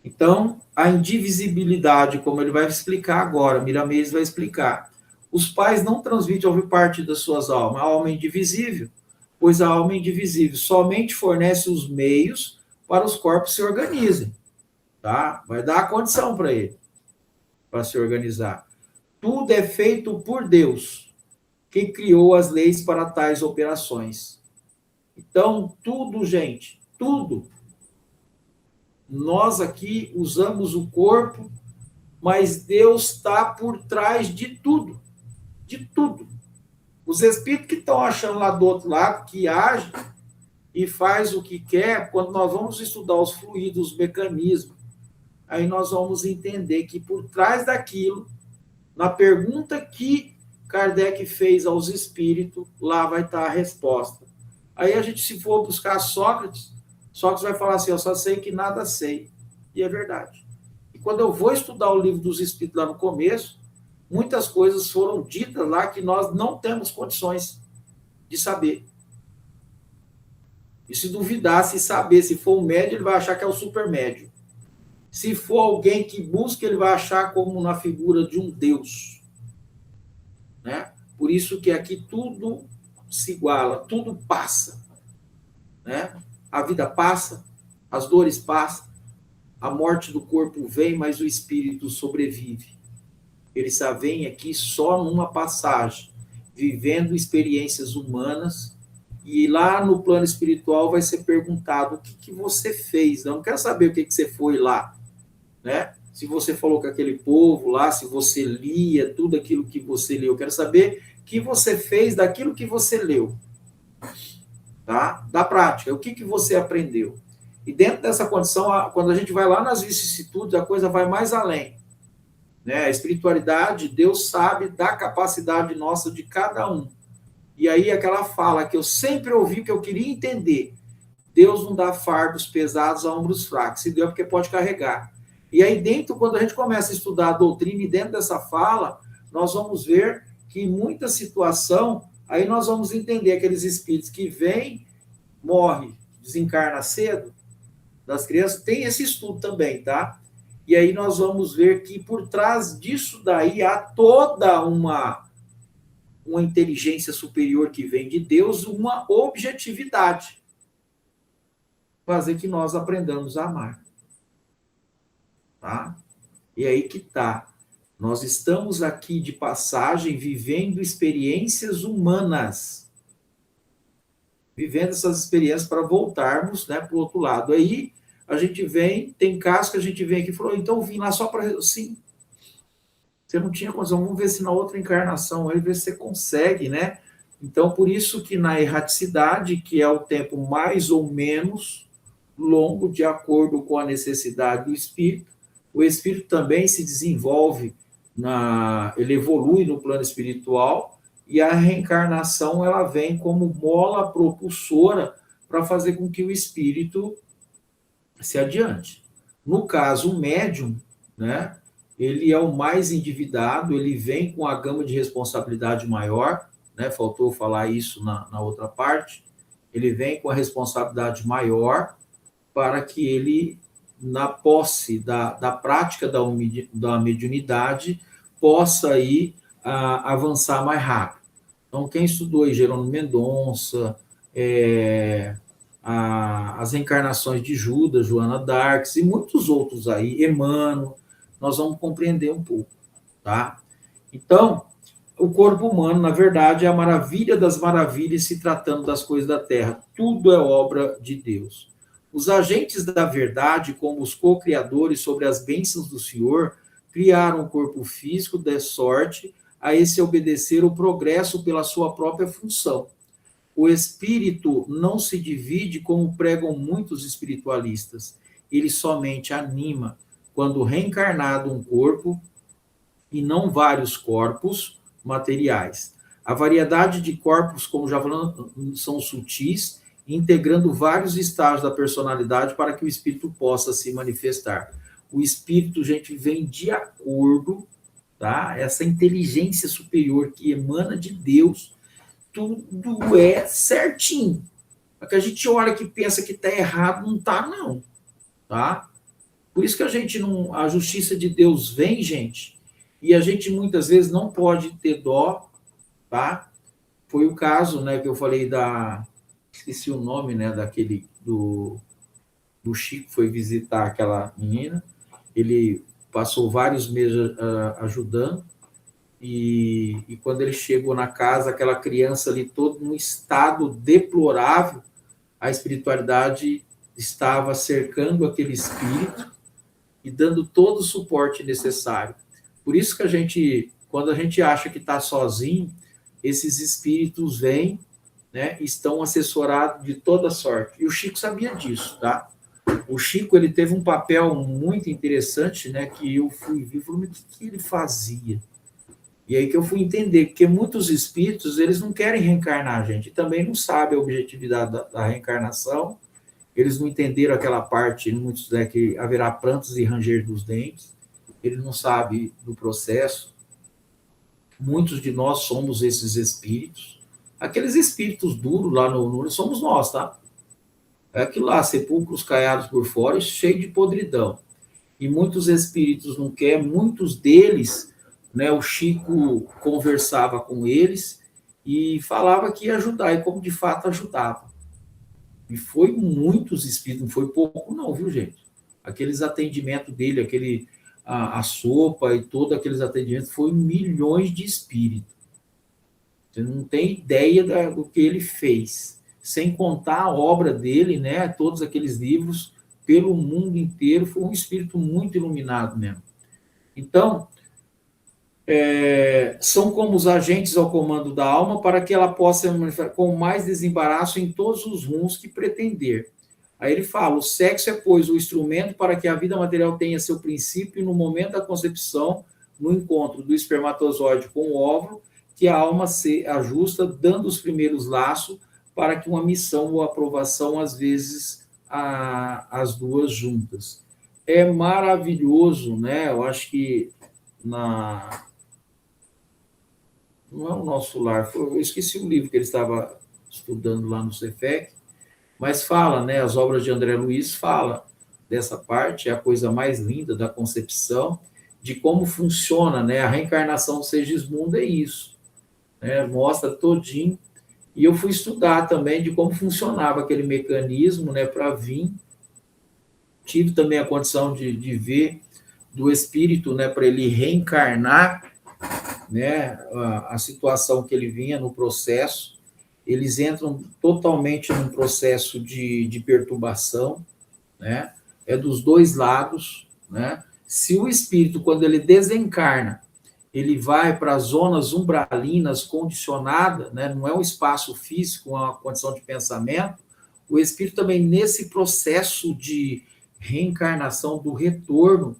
Então, a indivisibilidade, como ele vai explicar agora, Miramês vai explicar. Os pais não transmitem ouvir parte das suas almas. A alma é indivisível, pois a alma é indivisível somente fornece os meios para os corpos se organizem. Tá? Vai dar a condição para ele, para se organizar. Tudo é feito por Deus, que criou as leis para tais operações. Então, tudo, gente, tudo. Nós aqui usamos o corpo, mas Deus está por trás de tudo. De tudo. Os espíritos que estão achando lá do outro lado, que agem e faz o que quer, quando nós vamos estudar os fluidos, os mecanismos, aí nós vamos entender que por trás daquilo, na pergunta que Kardec fez aos espíritos, lá vai estar a resposta. Aí a gente, se for buscar Sócrates vai falar assim, eu só sei que nada sei. E é verdade. E quando eu vou estudar o livro dos espíritos lá no começo, muitas coisas foram ditas lá que nós não temos condições de saber. E se duvidar, se saber, se for um médio, ele vai achar que é o super médio. Se for alguém que busca, ele vai achar como na figura de um Deus. Né? Por isso que aqui tudo se iguala, tudo passa. Né? A vida passa, as dores passam, a morte do corpo vem, mas o espírito sobrevive. Ele só vem aqui só numa passagem, vivendo experiências humanas, e lá no plano espiritual vai ser perguntado o que você fez. Eu não quero saber o que você foi lá, né? Se você falou com aquele povo lá, se você lia tudo aquilo que você leu. Eu quero saber o que você fez daquilo que você leu, tá? Da prática, o que você aprendeu. E dentro dessa condição, quando a gente vai lá nas vicissitudes, a coisa vai mais além. Né? A espiritualidade, Deus sabe da capacidade nossa de cada um. E aí aquela fala que eu sempre ouvi, que eu queria entender, Deus não dá fardos pesados a ombros fracos, se deu porque pode carregar. E aí dentro, quando a gente começa a estudar a doutrina, e dentro dessa fala, nós vamos ver que em muita situação, aí nós vamos entender aqueles espíritos que vêm, morrem, desencarna cedo, das crianças, tem esse estudo também, tá? E aí nós vamos ver que por trás disso daí há toda uma inteligência superior que vem de Deus, uma objetividade, fazer que nós aprendamos a amar, tá? E aí que tá. Nós estamos aqui de passagem, vivendo experiências humanas, vivendo essas experiências para voltarmos, né, para o outro lado. Aí a gente vem, tem casos que a gente vem aqui e falou, então eu vim lá só para... Sim, você não tinha condição, vamos ver se na outra encarnação, aí ver se você consegue, né? Então, por isso que na erraticidade, que é o tempo mais ou menos longo, de acordo com a necessidade do espírito, o espírito também se desenvolve, ele evolui no plano espiritual, e a reencarnação ela vem como mola propulsora para fazer com que o espírito se adiante. No caso, o médium, né, ele é o mais endividado, ele vem com a gama de responsabilidade maior, né, faltou falar isso na outra parte, ele vem com a responsabilidade maior para que ele, na posse da prática da mediunidade, possa aí avançar mais rápido. Então, quem estudou aí Jerônimo Mendonça, as reencarnações de Judas, Joana d'Arc e muitos outros aí, Emmanuel, nós vamos compreender um pouco, tá? Então, o corpo humano, na verdade, é a maravilha das maravilhas se tratando das coisas da Terra. Tudo é obra de Deus. Os agentes da verdade, como os co-criadores sobre as bênçãos do Senhor, criaram o corpo físico de sorte a esse obedecer o progresso pela sua própria função. O espírito não se divide como pregam muitos espiritualistas. Ele somente anima quando reencarnado um corpo e não vários corpos materiais. A variedade de corpos, como já falamos, são sutis, integrando vários estágios da personalidade para que o espírito possa se manifestar. O espírito, gente, vem de acordo, tá? Essa inteligência superior que emana de Deus, tudo é certinho. A que a gente olha que pensa que está errado, não está, não, tá? Por isso que a gente não. A justiça de Deus vem, gente, e a gente muitas vezes não pode ter dó, tá? Foi o caso, né, que eu falei esqueci o nome, né, daquele do Chico foi visitar aquela menina. Ele passou vários meses ajudando e quando ele chegou na casa, aquela criança ali todo num estado deplorável, a espiritualidade estava cercando aquele espírito e dando todo o suporte necessário. Por isso que quando a gente acha que está sozinho, esses espíritos vêm, né, estão assessorados de toda sorte. E o Chico sabia disso, tá? O Chico, ele teve um papel muito interessante, né, que eu fui ver, falei, mas o que ele fazia? E aí que eu fui entender, porque muitos espíritos, eles não querem reencarnar, gente, e também não sabem a objetividade da reencarnação, eles não entenderam aquela parte, muitos, né, que haverá prantos e ranger dos dentes, ele não sabe do processo. Muitos de nós somos esses espíritos. Aqueles espíritos duros lá no somos nós, tá? É aquilo lá, sepulcros caiados por fora, cheio de podridão. E muitos espíritos não querem, muitos deles, né, o Chico conversava com eles e falava que ia ajudar, e como de fato ajudava. E foi muitos espíritos, não foi pouco não, viu, gente? Aqueles atendimentos dele, a sopa e todos aqueles atendimentos, foi milhões de espíritos. Você não tem ideia do que ele fez. Sem contar a obra dele, né? Todos aqueles livros pelo mundo inteiro, foi um espírito muito iluminado mesmo. Então, são como os agentes ao comando da alma para que ela possa manifestar com mais desembaraço em todos os rumos que pretender. Aí ele fala, o sexo é, pois, o instrumento para que a vida material tenha seu princípio no momento da concepção, no encontro do espermatozoide com o óvulo, que a alma se ajusta, dando os primeiros laços para que uma missão ou aprovação, às vezes, as duas juntas. É maravilhoso, né? Eu acho que não é o Nosso Lar, eu esqueci o livro que ele estava estudando lá no Cefec, Mas fala, né, as obras de André Luiz fala dessa parte, é a coisa mais linda da concepção, de como funciona, né, a reencarnação do Segismundo é isso, né, mostra todinho. E eu fui estudar também de como funcionava aquele mecanismo, né, para vir. Tive também a condição de ver do espírito, né, para ele reencarnar, né, a situação que ele vinha no processo. Eles entram totalmente num processo de perturbação, né? É dos dois lados, né? Se o espírito, quando ele desencarna, ele vai para as zonas umbralinas condicionadas, né? Não é um espaço físico, é uma condição de pensamento, o espírito também, nesse processo de reencarnação, do retorno,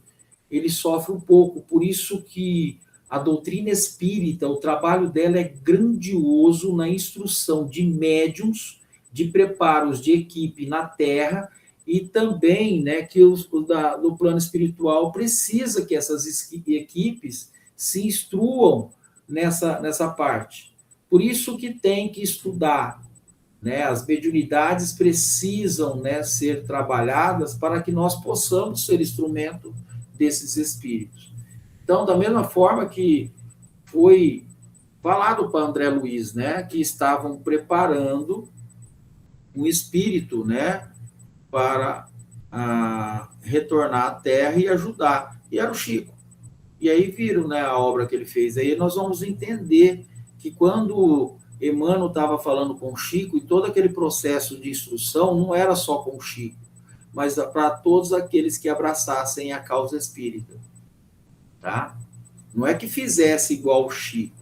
ele sofre um pouco. Por isso que a doutrina espírita, o trabalho dela é grandioso na instrução de médiums, de preparos de equipe na Terra, e também, né, que no plano espiritual precisa que essas equipes se instruam nessa parte. Por isso que tem que estudar, né? As mediunidades precisam, né, ser trabalhadas para que nós possamos ser instrumento desses espíritos. Então, da mesma forma que foi falado para André Luiz, né, que estavam preparando um espírito, né, para retornar à Terra e ajudar. E era o Chico. E aí viram, né, a obra que ele fez. Aí nós vamos entender que quando Emmanuel estava falando com o Chico, e todo aquele processo de instrução não era só com o Chico, mas para todos aqueles que abraçassem a causa espírita. Tá? Não é que fizesse igual o Chico,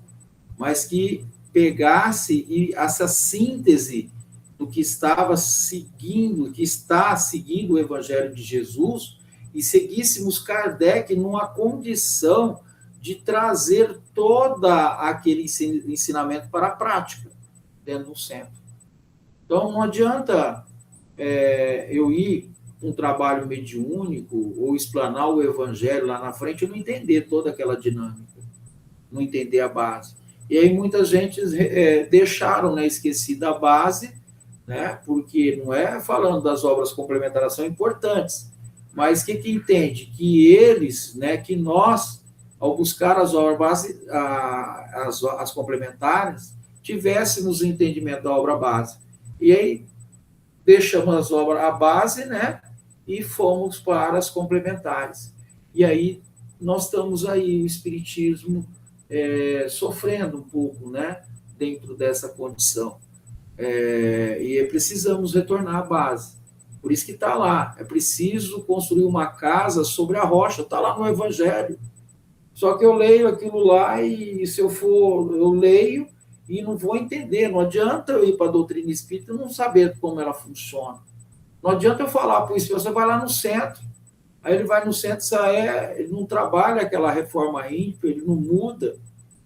mas que pegasse e essa síntese do que estava seguindo, que está seguindo o Evangelho de Jesus, e seguíssemos Kardec numa condição de trazer toda aquele ensinamento para a prática dentro do centro. Então, não adianta eu ir um trabalho mediúnico ou explanar o Evangelho lá na frente e não entender toda aquela dinâmica, não entender a base. E aí muita gente deixaram, né, esquecida a base, né, porque não é falando das obras complementares, são importantes, mas o que entende? Que eles, né, que nós, ao buscar as obras base, as complementares, tivéssemos o entendimento da obra base. E aí deixamos as obras a base, né, e fomos para as complementares. E aí nós estamos aí, o Espiritismo sofrendo um pouco, né, dentro dessa condição. E precisamos retornar à base. Por isso que está lá. É preciso construir uma casa sobre a rocha. Está lá no Evangelho. Só que eu leio aquilo lá e se eu for, eu leio e não vou entender. Não adianta eu ir para a doutrina espírita e não saber como ela funciona. Não adianta eu falar para o espírito, você vai lá no centro. Aí ele vai no centro, ele não trabalha aquela reforma íntima, ele não muda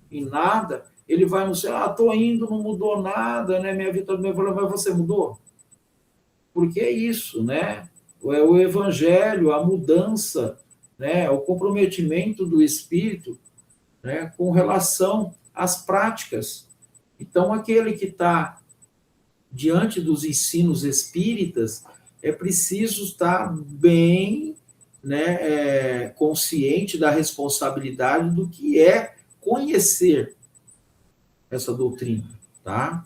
em nada. Ele vai no centro, estou indo, não mudou nada, né? Minha vida também falou, mas você mudou? Porque é isso, né? É o evangelho, a mudança, né? O comprometimento do espírito, né? Com relação às práticas. Então, aquele que está diante dos ensinos espíritas, é preciso estar bem, né, consciente da responsabilidade do que é conhecer essa doutrina, tá?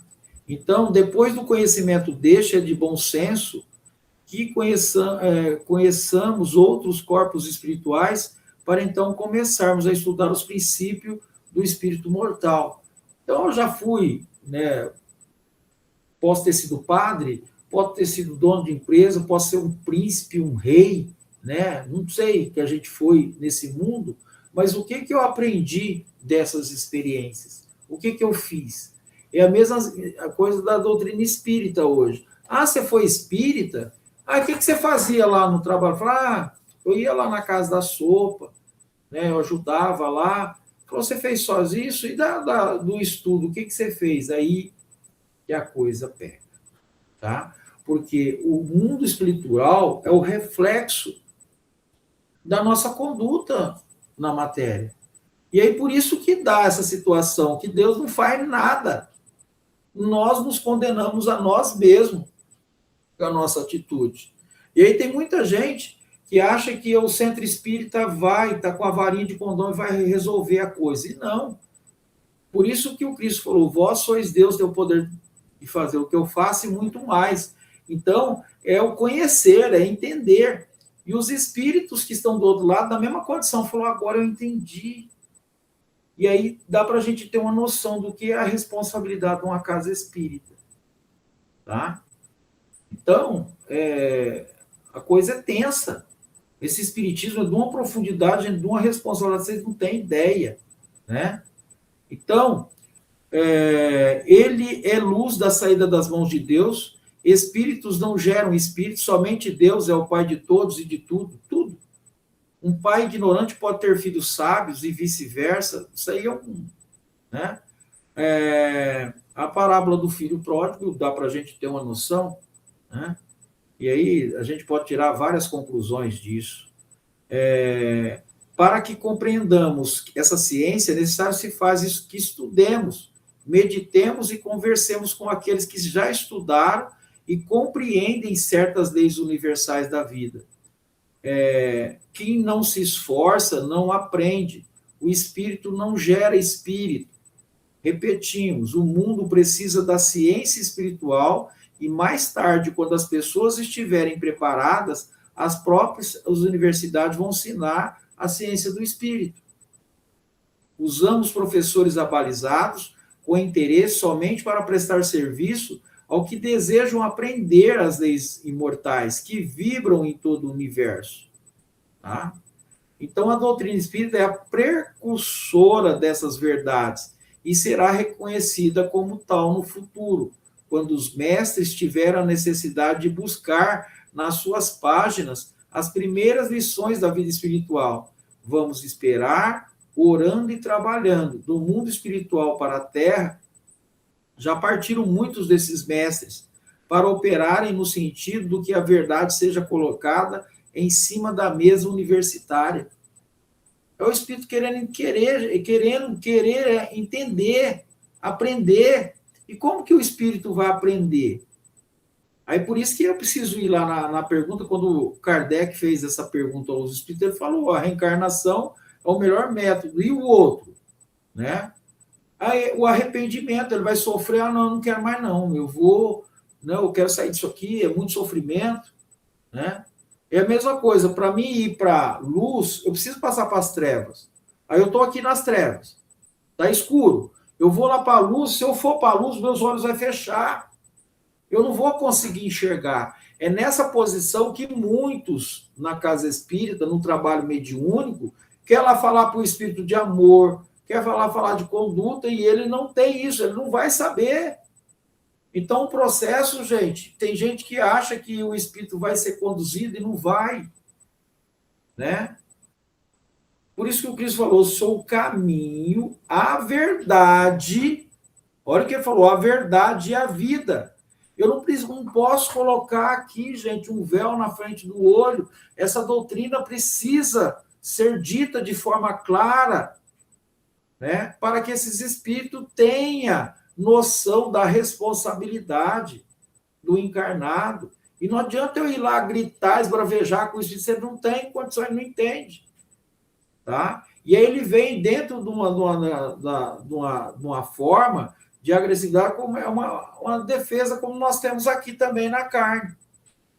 Então, depois do conhecimento deste, é de bom senso que conheçamos outros corpos espirituais para então começarmos a estudar os princípios do espírito mortal. Então, eu já fui, né, posso ter sido padre, posso ter sido dono de empresa, posso ser um príncipe, um rei, né? Não sei que a gente foi nesse mundo, mas o que eu aprendi dessas experiências? O que eu fiz? É a mesma coisa da doutrina espírita hoje. Ah, você foi espírita? Ah, o que você fazia lá no trabalho? Falei, eu ia lá na casa da sopa, né? Eu ajudava lá. Falou, você fez só isso? E do estudo, o que você fez? Aí que a coisa pega, tá? Porque o mundo espiritual é o reflexo da nossa conduta na matéria. E aí por isso que dá essa situação, que Deus não faz nada. Nós nos condenamos a nós mesmos. a nossa atitude. E aí tem muita gente que acha que o centro espírita vai, tá com a varinha de condão e vai resolver a coisa. E não. Por isso que o Cristo falou, vós sois Deus, tem o poder de fazer o que eu faço e muito mais. Então, é o conhecer, é entender. E os espíritos que estão do outro lado, na mesma condição, falou, agora eu entendi. E aí dá para a gente ter uma noção do que é a responsabilidade de uma casa espírita. Tá? Então, a coisa é tensa. Esse espiritismo é de uma profundidade, de uma responsabilidade, vocês não têm ideia. Né? Então, ele é luz da saída das mãos de Deus, espíritos não geram espíritos, somente Deus é o Pai de todos e de tudo, tudo. Um pai ignorante pode ter filhos sábios e vice-versa, isso aí é um... Né? A parábola do filho pródigo dá para a gente ter uma noção, né? E aí a gente pode tirar várias conclusões disso. Para que compreendamos essa ciência, é necessário se faz isso, que estudemos, meditemos e conversemos com aqueles que já estudaram e compreendem certas leis universais da vida. Quem não se esforça não aprende. O espírito não gera espírito. Repetimos, o mundo precisa da ciência espiritual e mais tarde, quando as pessoas estiverem preparadas, as próprias universidades vão ensinar a ciência do espírito. Usamos professores abalizados com interesse somente para prestar serviço ao que desejam aprender as leis imortais que vibram em todo o universo. Tá? Então, a doutrina espírita é a precursora dessas verdades e será reconhecida como tal no futuro, quando os mestres tiveram a necessidade de buscar nas suas páginas as primeiras lições da vida espiritual. Vamos esperar, orando e trabalhando. Do mundo espiritual para a Terra, já partiram muitos desses mestres para operarem no sentido do que a verdade seja colocada em cima da mesa universitária. É o espírito querendo entender, aprender. E como que o espírito vai aprender? Aí por isso que eu preciso ir lá na pergunta, quando Kardec fez essa pergunta aos espíritos, ele falou, a reencarnação é o melhor método. E o outro? Né? Aí o arrependimento, ele vai sofrer, não, eu não quero mais não, eu quero sair disso aqui, é muito sofrimento. Né? É a mesma coisa, para mim ir para a luz, eu preciso passar para as trevas. Aí eu estou aqui nas trevas, está escuro. Eu vou lá para a luz, se eu for para a luz, meus olhos vão fechar. Eu não vou conseguir enxergar. É nessa posição que muitos, na casa espírita, no trabalho mediúnico, quer lá falar para o espírito de amor, quer falar de conduta, e ele não tem isso, ele não vai saber. Então, o processo, gente, tem gente que acha que o espírito vai ser conduzido e não vai. Né? Por isso que o Cristo falou, sou o caminho, a verdade. Olha o que ele falou, a verdade e a vida. Eu não posso colocar aqui, gente, um véu na frente do olho. Essa doutrina precisa ser dita de forma clara, né? Para que esses espíritos tenham noção da responsabilidade do encarnado. E não adianta eu ir lá gritar, esbravejar com isso, você não tem condições, não entende. Tá? E aí ele vem dentro de uma forma de agressividade, como é uma defesa, como nós temos aqui também na carne.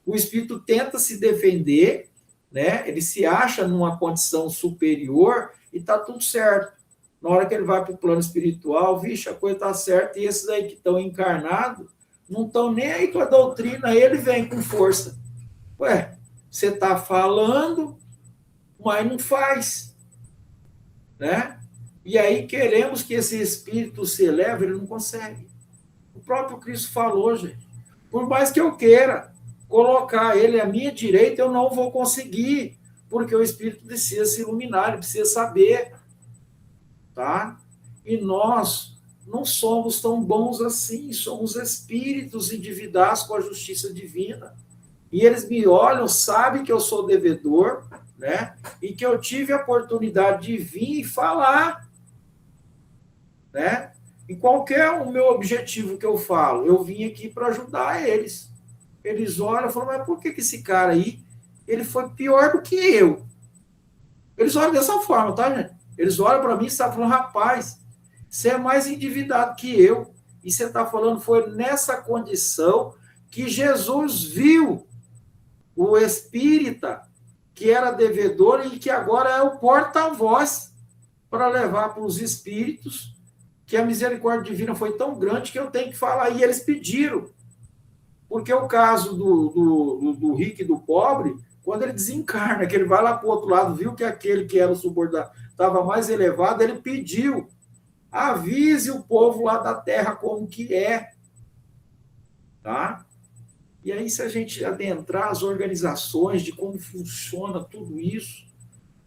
O espírito tenta se defender, né? Ele se acha numa condição superior e está tudo certo. Na hora que ele vai para o plano espiritual, vixe, a coisa está certa, e esses aí que estão encarnados não estão nem aí com a doutrina, ele vem com força. Ué, você está falando, mas não faz. Né? E aí queremos que esse espírito se eleve, ele não consegue. O próprio Cristo falou, gente, por mais que eu queira colocar ele à minha direita, eu não vou conseguir, porque o espírito precisa se iluminar, ele precisa saber. Tá? E nós não somos tão bons assim, somos espíritos endividados com a justiça divina. E eles me olham, sabem que eu sou devedor, né? E que eu tive a oportunidade de vir e falar, né? E qual que é o meu objetivo que eu falo? Eu vim aqui para ajudar eles. Eles olham e falam, mas por que esse cara aí, ele foi pior do que eu? Eles olham dessa forma, tá, gente? Eles olham para mim e estão falando, rapaz, você é mais endividado que eu. E você está falando, foi nessa condição que Jesus viu o espírita que era devedor e que agora é o porta-voz para levar para os espíritos que a misericórdia divina foi tão grande que eu tenho que falar. E eles pediram. Porque o caso do rico e do pobre, quando ele desencarna, que ele vai lá para o outro lado, viu que aquele que era o subordinado estava mais elevado, ele pediu, avise o povo lá da terra como que é, tá? E aí, se a gente adentrar as organizações de como funciona tudo isso,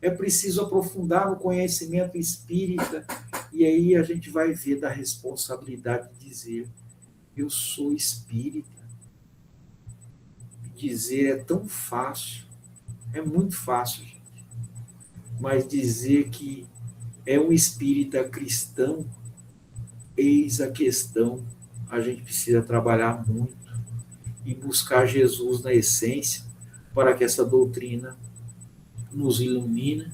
é preciso aprofundar no conhecimento espírita, e aí a gente vai ver da responsabilidade de dizer, eu sou espírita. Dizer é tão fácil, é muito fácil, gente. Mas dizer que é um espírita cristão, eis a questão. A gente precisa trabalhar muito e buscar Jesus na essência para que essa doutrina nos ilumine.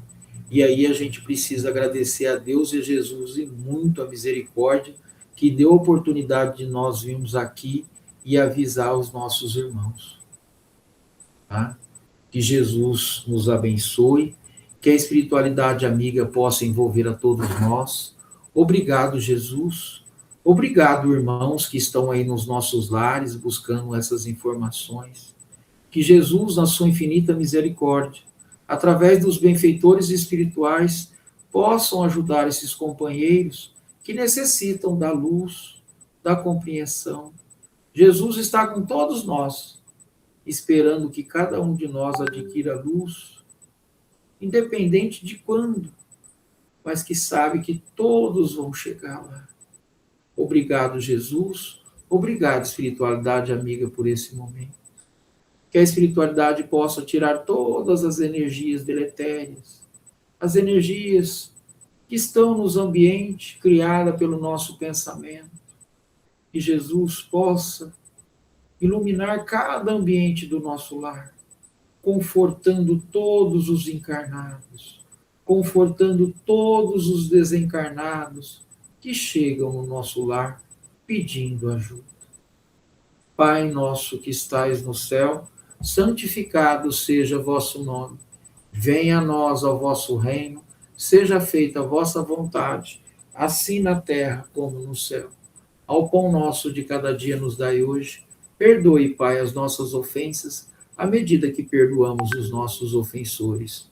E aí a gente precisa agradecer a Deus e a Jesus e muito a misericórdia que deu a oportunidade de nós virmos aqui e avisar os nossos irmãos. Tá? Que Jesus nos abençoe, que a espiritualidade amiga possa envolver a todos nós. Obrigado, Jesus. Obrigado, irmãos que estão aí nos nossos lares buscando essas informações. Que Jesus, na sua infinita misericórdia, através dos benfeitores espirituais, possam ajudar esses companheiros que necessitam da luz, da compreensão. Jesus está com todos nós, esperando que cada um de nós adquira luz, independente de quando, mas que sabe que todos vão chegar lá. Obrigado, Jesus. Obrigado, espiritualidade amiga, por esse momento. Que a espiritualidade possa tirar todas as energias deletérias, as energias que estão nos ambientes criadas pelo nosso pensamento. Que Jesus possa iluminar cada ambiente do nosso lar, confortando todos os encarnados, confortando todos os desencarnados que chegam no nosso lar pedindo ajuda. Pai nosso que estais no céu, santificado seja vosso nome. Venha a nós o vosso reino, seja feita a vossa vontade, assim na terra como no céu. Ao pão nosso de cada dia nos dai hoje. Perdoe, Pai, as nossas ofensas, à medida que perdoamos os nossos ofensores.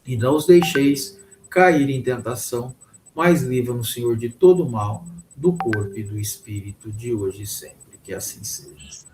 E não os deixeis cair em tentação, mas livra-nos, Senhor, de todo mal, do corpo e do espírito, de hoje e sempre. Que assim seja.